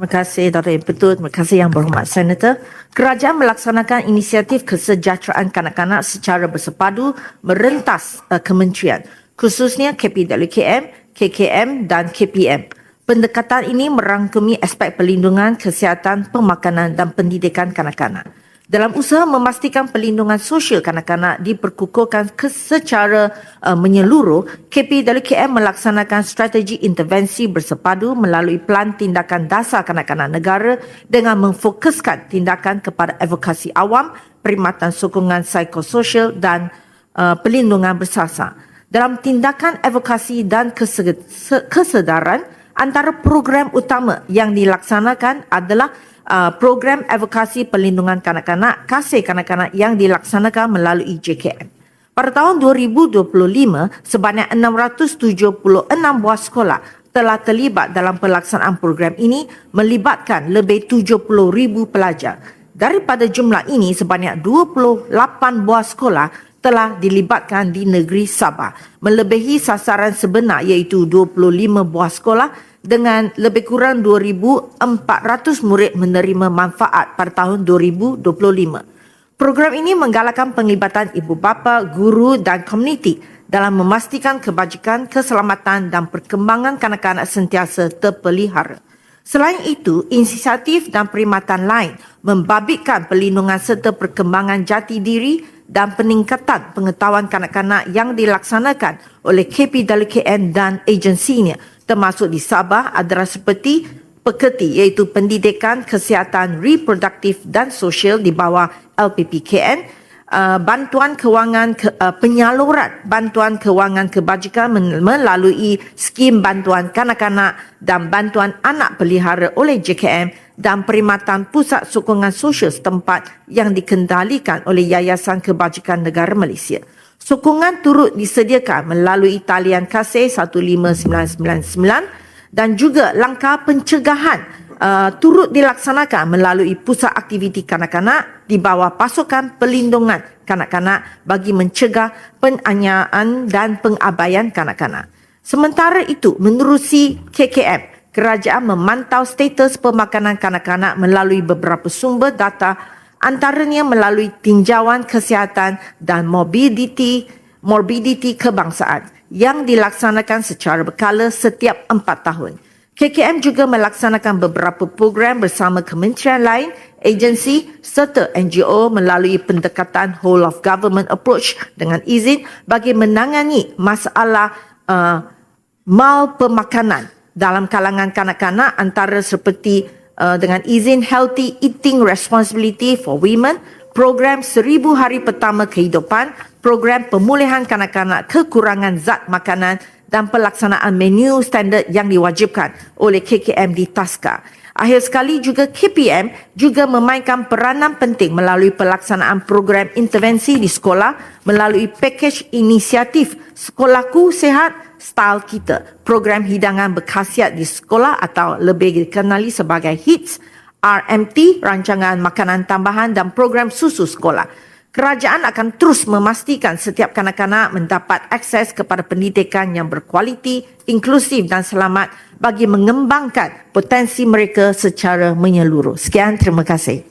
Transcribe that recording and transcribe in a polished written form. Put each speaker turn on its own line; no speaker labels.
Terima kasih Dr. Petut, terima kasih Yang Berhormat Senator. Kerajaan melaksanakan inisiatif kesejahteraan kanak-kanak secara bersepadu merentas kementerian, khususnya KPWKM, KKM dan KPM. Pendekatan ini merangkumi aspek perlindungan, kesihatan, pemakanan dan pendidikan kanak-kanak. Dalam usaha memastikan perlindungan sosial kanak-kanak diperkukuhkan secara menyeluruh, KPWKM melaksanakan strategi intervensi bersepadu melalui Pelan Tindakan Dasar Kanak-kanak Negara dengan memfokuskan tindakan kepada advokasi awam, perkhidmatan sokongan psikososial dan perlindungan bersasar. Dalam tindakan advokasi dan kesedaran, antara program utama yang dilaksanakan adalah program advokasi perlindungan kanak-kanak, kasih kanak-kanak yang dilaksanakan melalui JKM. Pada tahun 2025, sebanyak 676 buah sekolah telah terlibat dalam pelaksanaan program ini melibatkan lebih 70,000 pelajar. Daripada jumlah ini, sebanyak 28 buah sekolah telah dilibatkan di negeri Sabah, melebihi sasaran sebenar iaitu 25 buah sekolah dengan lebih kurang 2,400 murid menerima manfaat pada tahun 2025. Program ini menggalakkan penglibatan ibu bapa, guru dan komuniti dalam memastikan kebajikan, keselamatan dan perkembangan kanak-kanak sentiasa terpelihara. Selain itu, inisiatif dan perkhidmatan lain membabitkan perlindungan serta perkembangan jati diri dan peningkatan pengetahuan kanak-kanak yang dilaksanakan oleh KPWKN dan agensinya, termasuk di Sabah adalah seperti PEKETI iaitu Pendidikan, Kesihatan, Reproduktif dan Sosial di bawah LPPKN, bantuan kewangan penyaluran bantuan kewangan kebajikan melalui skim bantuan kanak-kanak dan bantuan anak pelihara oleh JKM dan perkhidmatan pusat sokongan sosial setempat yang dikendalikan oleh Yayasan Kebajikan Negara Malaysia. Sokongan turut disediakan melalui talian kasih 15999 dan juga langkah pencegahan turut dilaksanakan melalui Pusat Aktiviti Kanak-kanak di bawah Pasukan Perlindungan Kanak-kanak bagi mencegah penganiayaan dan pengabaian kanak-kanak. Sementara itu, menerusi KKM, kerajaan memantau status pemakanan kanak-kanak melalui beberapa sumber data, antaranya melalui tinjauan kesihatan dan morbiditi kebangsaan yang dilaksanakan secara berkala setiap 4 tahun. KKM juga melaksanakan beberapa program bersama kementerian lain, agensi serta NGO melalui pendekatan whole of government approach dengan izin bagi menangani masalah malpemakanan dalam kalangan kanak-kanak antara seperti dengan izin Healthy Eating Responsibility for Women, program 1000 hari pertama kehidupan, program pemulihan kanak-kanak kekurangan zat makanan dan pelaksanaan menu standard yang diwajibkan oleh KKM di Taska. Akhir sekali juga KPM juga memainkan peranan penting melalui pelaksanaan program intervensi di sekolah melalui pakej inisiatif Sekolahku Sehat, Style Kita, program hidangan berkhasiat di sekolah atau lebih dikenali sebagai HITS, RMT, rancangan makanan tambahan dan program susu sekolah. Kerajaan akan terus memastikan setiap kanak-kanak mendapat akses kepada pendidikan yang berkualiti, inklusif dan selamat bagi mengembangkan potensi mereka secara menyeluruh. Sekian, terima kasih.